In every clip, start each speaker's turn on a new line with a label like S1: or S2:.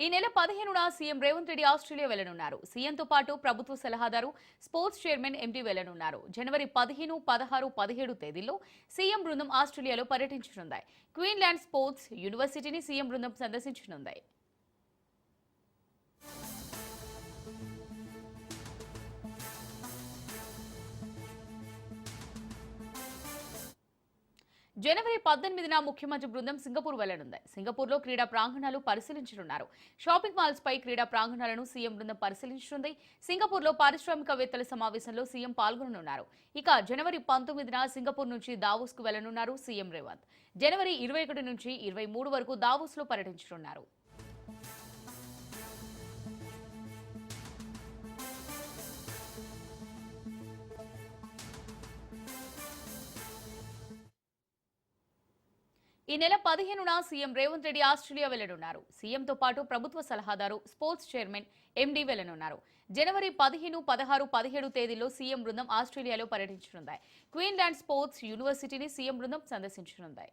S1: ఈ నెల 15న CM Revanth Reddy Australia వెళ్లనున్నారు. సీఎంతో పాటు ప్రభుత్వ సలహాదారు, స్పోర్ట్స్ చైర్మన్ ఎండీ వెళ్లనున్నారు. జనవరి 15, 16, 17 తేదీల్లో సీఎం బృందం ఆస్ట్రేలియాలో పర్యటించనుంది. క్వీన్లాండ్ స్పోర్ట్స్ యూనివర్సిటీని సీఎం బృందం సందర్శించనుంది. జనవరి 18న ముఖ్యమంత్రి బృందం సింగపూర్ వెళ్లనుంది. సింగపూర్లో క్రీడా ప్రాంగణాలు పరిశీలించనున్నారు. షాపింగ్ మాల్స్ పై క్రీడా ప్రాంగణాలను సీఎం బృందం పరిశీలించనుంది. సింగపూర్లో పారిశ్రామికవేత్తల సమావేశంలో సీఎం పాల్గొననున్నారు. ఇక జనవరి 19న సింగపూర్ నుంచి దావోస్ కు వెళ్లనున్నారు సీఎం రేవంత్. జనవరి 21 నుంచి 23 వరకు దావోస్ లో పర్యటించనున్నారు. ఈ నెల 15న సీఎం రేవంత్ రెడ్డి ఆస్ట్రేలియా వెళ్లనున్నారు. సీఎంతో పాటు ప్రభుత్వ సలహాదారు, స్పోర్ట్స్ చైర్మన్ ఎండీ వెళ్లనున్నారు. జనవరి 15, 16, 17 తేదీల్లో సీఎం బృందం ఆస్ట్రేలియాలో పర్యటించనుంది. క్వీన్లాండ్ స్పోర్ట్స్ యూనివర్సిటీని సీఎం బృందం సందర్శించనుంది.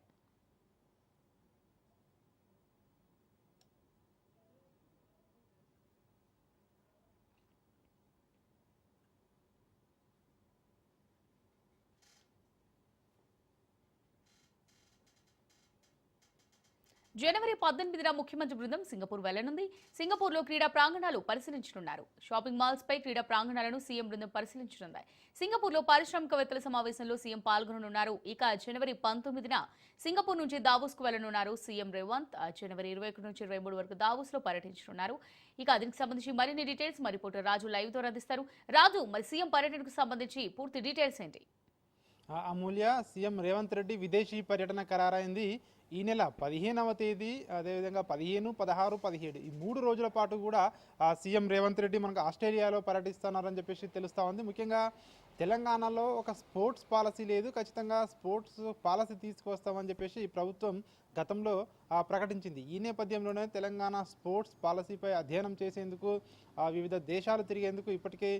S1: జనవరి 18న ముఖ్యమంత్రి బృందం సింగపూర్ వెళ్లనుంది. సింగపూర్లో క్రీడా ప్రాంగణాలు పరిశీలించనున్నారు. షాపింగ్ మాల్స్ పై క్రీడా ప్రాంగణాలను సీఎం బృందం పరిశీలించనుంది. సింగపూర్లో పారిశ్రామికవేత్తల సమావేశంలో సీఎం పాల్గొననున్నారు. ఇక జనవరి 19న సింగపూర్ నుంచి దావోస్ కు వెళ్లనున్నారు సీఎం రేవంత్. జనవరి 21 నుంచి 23 వరకు దావోస్ లో పర్యటించనున్నారు. ఇక దీనికి సంబంధించి మరిన్ని డీటెయిల్స్ మా రిపోర్టర్ రాజు లైవ్ తో అందిస్తారు. రాజు, మరి సీఎం పర్యటనకు సంబంధించి పూర్తి డీటెయిల్స్ ఏంటి?
S2: అమూల్య, సీఎం రేవంత్ రెడ్డి విదేశీ పర్యటన ఖరారైంది. ఈ నెల 15వ తేదీ, అదేవిధంగా 15, 16, 17 ఈ 3 రోజుల పాటు కూడా సీఎం రేవంత్ రెడ్డి మనకు ఆస్ట్రేలియాలో పర్యటిస్తున్నారని చెప్పేసి తెలుస్తూ ఉంది. ముఖ్యంగా తెలంగాణలో ఒక స్పోర్ట్స్ పాలసీ లేదు, ఖచ్చితంగా స్పోర్ట్స్ పాలసీ తీసుకొస్తామని చెప్పేసి ఈ ప్రభుత్వం గతంలో ప్రకటించింది. ఈ నేపథ్యంలోనే తెలంగాణ స్పోర్ట్స్ పాలసీపై అధ్యయనం చేసేందుకు వివిధ దేశాలు తిరిగేందుకు ఇప్పటికే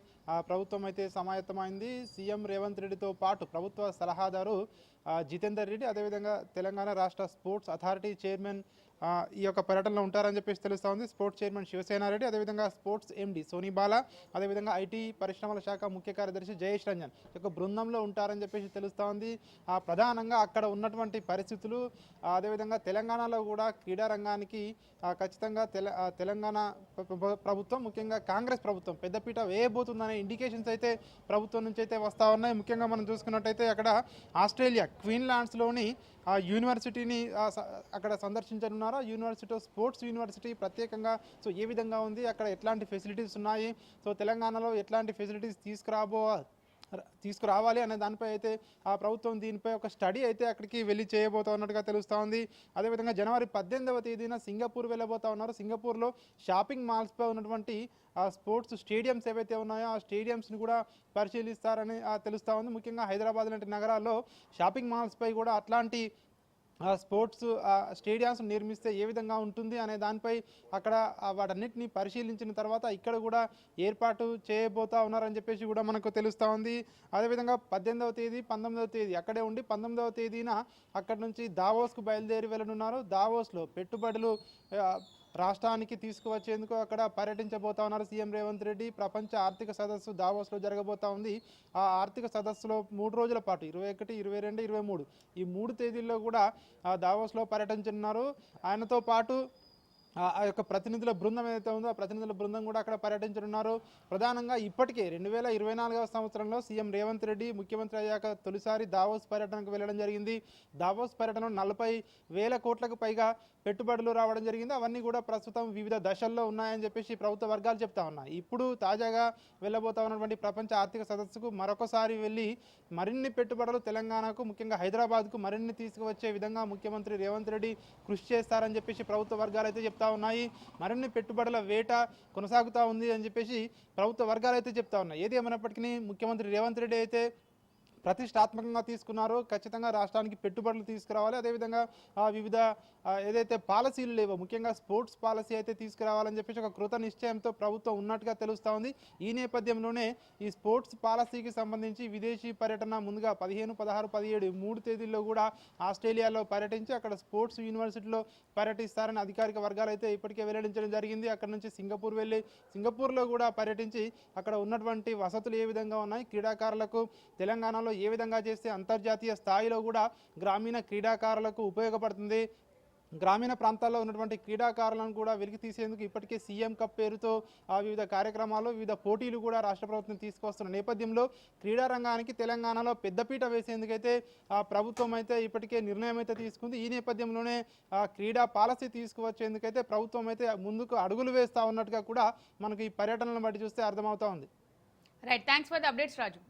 S2: ప్రభుత్వం అయితే సమాయత్తమైంది. సీఎం రేవంత్ రెడ్డితో పాటు ప్రభుత్వ సలహాదారు జితేందర్ రెడ్డి, అదేవిధంగా తెలంగాణ రాష్ట్ర స్పోర్ట్స్ అథారిటీ చైర్మన్ ఈ యొక్క పర్యటనలో ఉంటారని చెప్పేసి తెలుస్తూ ఉంది. స్పోర్ట్స్ చైర్మన్ శివసేనారెడ్డి, అదేవిధంగా స్పోర్ట్స్ ఎండి సోనీబాలా, అదేవిధంగా ఐటీ పరిశ్రమల శాఖ ముఖ్య కార్యదర్శి జయేష్ రంజన్ యొక్క బృందంలో ఉంటారని చెప్పేసి తెలుస్తూ ఉంది. ప్రధానంగా అక్కడ ఉన్నటువంటి పరిస్థితులు, అదేవిధంగా తెలంగాణలో కూడా క్రీడా రంగానికి ఖచ్చితంగా తెలంగాణ ప్రభుత్వం, ముఖ్యంగా కాంగ్రెస్ ప్రభుత్వం పెద్దపీట వేయబోతుందనే ఇండికేషన్స్ అయితే ప్రభుత్వం నుంచి అయితే వస్తూ ఉన్నాయి. ముఖ్యంగా మనం చూసుకున్నట్టయితే అక్కడ ఆస్ట్రేలియా క్వీన్లాండ్స్లోని యూనివర్సిటీని అక్కడ సందర్శించనున్నారు. యూనివర్సిటీ స్పోర్ట్స్ యూనివర్సిటీ ప్రత్యేకంగా సో ఏ విధంగా ఉంది, అక్కడ ఎట్లాంటి ఫెసిలిటీస్ ఉన్నాయి, సో తెలంగాణలో ఎట్లాంటి ఫెసిలిటీస్ తీసుకురావాలి అనే దానిపై అయితే ఆ ప్రభుత్వం దీనిపై ఒక స్టడీ అయితే అక్కడికి వెళ్ళి చేయబోతున్నట్టుగా తెలుస్తూ ఉంది. అదేవిధంగా జనవరి 18వ తేదీన సింగపూర్ వెళ్ళబోతా ఉన్నారు. సింగపూర్లో షాపింగ్ మాల్స్పై ఉన్నటువంటి స్పోర్ట్స్ స్టేడియంస్ ఏవైతే ఉన్నాయో ఆ స్టేడియంస్ని కూడా పరిశీలిస్తారని తెలుస్తూ ఉంది. ముఖ్యంగా హైదరాబాద్ లాంటి నగరాల్లో షాపింగ్ మాల్స్పై కూడా అట్లాంటి స్పోర్ట్స్ స్టేడియామ్స్ నిర్మిస్తే ఏ విధంగా ఉంటుంది అనే దానిపై అక్కడ వాటన్నిటిని పరిశీలించిన తర్వాత ఇక్కడ కూడా ఏర్పాటు చేయబోతా ఉన్నారని చెప్పేసి కూడా మనకు తెలుస్తూ ఉంది. అదేవిధంగా 18వ తేదీ, 19వ తేదీ అక్కడే ఉండి 19వ తేదీన అక్కడి నుంచి దావోస్కు బయలుదేరి వెళ్ళనున్నారు. దావోస్లో పెట్టుబడులు రాష్ట్రానికి తీసుకువచ్చేందుకు అక్కడ పర్యటించబోతా ఉన్నారు సీఎం రేవంత్ రెడ్డి. ప్రపంచ ఆర్థిక సదస్సు దావోస్లో జరగబోతా ఉంది. ఆ ఆర్థిక సదస్సులో 3 రోజుల పాటు 21, 22, 23 ఈ 3 తేదీల్లో కూడా దావోస్లో పర్యటించనున్నారు. ఆయనతో పాటు ఆ యొక్క ప్రతినిధుల బృందం ఏదైతే ఉందో ఆ ప్రతినిధుల బృందం కూడా అక్కడ పర్యటించనున్నారు. ప్రధానంగా ఇప్పటికే 2024వ సంవత్సరంలో సీఎం రేవంత్ రెడ్డి ముఖ్యమంత్రి అయ్యాక తొలిసారి దావోస్ పర్యటనకు వెళ్ళడం జరిగింది. దావోస్ పర్యటనలో 40,000 కోట్లకు పైగా పెట్టుబడులు రావడం జరిగింది. అవన్నీ కూడా ప్రస్తుతం వివిధ దశల్లో ఉన్నాయని చెప్పేసి ప్రభుత్వ వర్గాలు చెప్తా ఉన్నాయి. ఇప్పుడు తాజాగా వెళ్ళబోతా ఉన్నటువంటి ప్రపంచ ఆర్థిక సదస్సుకు మరొకసారి వెళ్ళి మరిన్ని పెట్టుబడులు తెలంగాణకు, ముఖ్యంగా హైదరాబాద్కు మరిన్ని తీసుకువచ్చే విధంగా ముఖ్యమంత్రి రేవంత్ రెడ్డి కృషి చేస్తారని చెప్పేసి ప్రభుత్వ వర్గాలు అయితే చెప్తా ఉన్నాయి. మరిన్ని పెట్టుబడుల వేట కొనసాగుతూ ఉంది అని చెప్పేసి ప్రభుత్వ వర్గాలు అయితే చెప్తా ఉన్నాయి. ఏది ఏమైనప్పటికీ ముఖ్యమంత్రి రేవంత్ రెడ్డి అయితే ప్రతిష్టాత్మకంగా తీసుకున్నారో ఖచ్చితంగా రాష్ట్రానికి పెట్టుబడులు తీసుకురావాలి. అదేవిధంగా వివిధ ఏదైతే పాలసీలు లేవో ముఖ్యంగా స్పోర్ట్స్ పాలసీ అయితే తీసుకురావాలని చెప్పేసి ఒక కృత నిశ్చయంతో ప్రభుత్వం ఉన్నట్టుగా తెలుస్తూ ఉంది. ఈ నేపథ్యంలోనే ఈ స్పోర్ట్స్ పాలసీకి సంబంధించి విదేశీ పర్యటన ముందుగా 15, 16, 17 3 తేదీల్లో కూడా ఆస్ట్రేలియాలో పర్యటించి అక్కడ స్పోర్ట్స్ యూనివర్సిటీలో పర్యటిస్తారని అధికారిక వర్గాలు అయితే ఇప్పటికే వెల్లడించడం జరిగింది. అక్కడ నుంచి సింగపూర్ వెళ్ళి సింగపూర్లో కూడా పర్యటించి అక్కడ ఉన్నటువంటి వసతులు ఏ విధంగా ఉన్నాయి, క్రీడాకారులకు తెలంగాణలో ఏ విధంగా చేస్తే అంతర్జాతీయ స్థాయిలో కూడా గ్రామీణ క్రీడాకారులకు ఉపయోగపడుతుంది, గ్రామీణ ప్రాంతాల్లో ఉన్నటువంటి క్రీడాకారులను కూడా వెలికి తీసేందుకు ఇప్పటికే సీఎం కప్ పేరుతో వివిధ కార్యక్రమాలు వివిధ పోటీలు కూడా రాష్ట్ర ప్రభుత్వం తీసుకొస్తున్న నేపథ్యంలో క్రీడా రంగానికి తెలంగాణలో పెద్దపీట వేసేందుకైతే ప్రభుత్వం అయితే ఇప్పటికే నిర్ణయం అయితే తీసుకుంది. ఈ నేపథ్యంలోనే క్రీడా పాలసీ తీసుకువచ్చేందుకైతే ప్రభుత్వం అయితే ముందుకు అడుగులు వేస్తూ ఉన్నట్టుగా కూడా మనకు ఈ పర్యటనలను బట్టి చూస్తే అర్థమవుతా ఉంది.
S1: Right, thanks for the updates Raju.